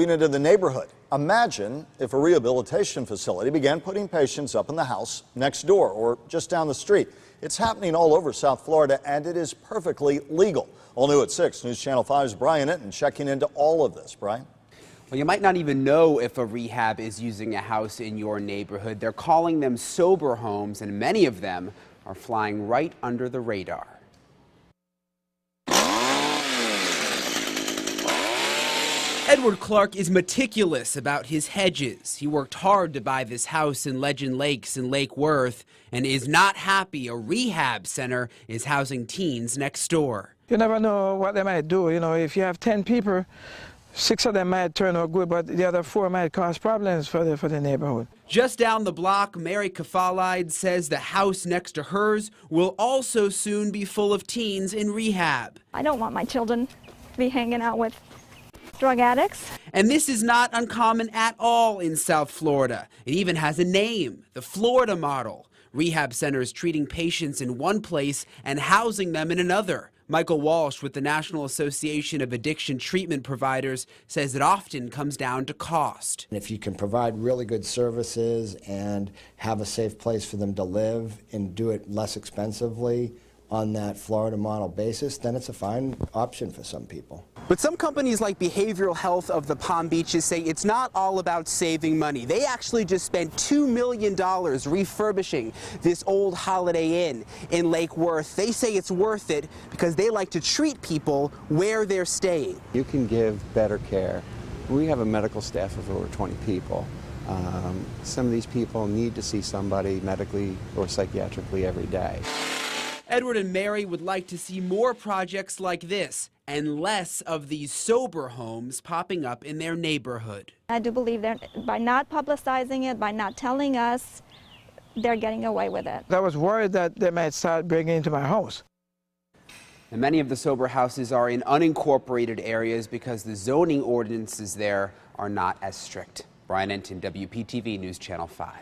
Into the neighborhood. Imagine if a rehabilitation facility began putting patients up in the house next door or just down the street. It's happening all over South Florida, and it is perfectly legal. All new at 6, News Channel 5's Brian Entin checking into all of this. Brian? Well, you might not even know if a rehab is using a house in your neighborhood. They're calling them sober homes, and many of them are flying right under the radar. Edward Clark is meticulous about his hedges. He worked hard to buy this house in Legend Lakes in Lake Worth and is not happy a rehab center is housing teens next door. You never know what they might do. You know, if you have 10 people, 6 of them might turn out good, but the other 4 might cause problems for the neighborhood. Just down the block, Mary Kafalide says the house next to hers will also soon be full of teens in rehab. I don't want my children to be hanging out with drug addicts. And this is not uncommon at all in South Florida. It even has a name, the Florida model. Rehab centers treating patients in one place and housing them in another. Michael Walsh with the National Association of Addiction Treatment Providers says it often comes down to cost. If you can provide really good services and have a safe place for them to live and do it less expensively on that Florida model basis, then it's a fine option for some people. But some companies like Behavioral Health of the Palm Beaches say it's not all about saving money. They actually just spent $2 million refurbishing this old Holiday Inn in Lake Worth. They say it's worth it because they like to treat people where they're staying. You can give better care. We have a medical staff of over 20 people. Some of these people need to see somebody medically or psychiatrically every day. Edward and Mary would like to see more projects like this and less of these sober homes popping up in their neighborhood. I do believe that by not publicizing it, by not telling us, they're getting away with it. I was worried that they might start breaking into my house. And many of the sober houses are in unincorporated areas because the zoning ordinances there are not as strict. Brian Entin, WPTV News Channel 5.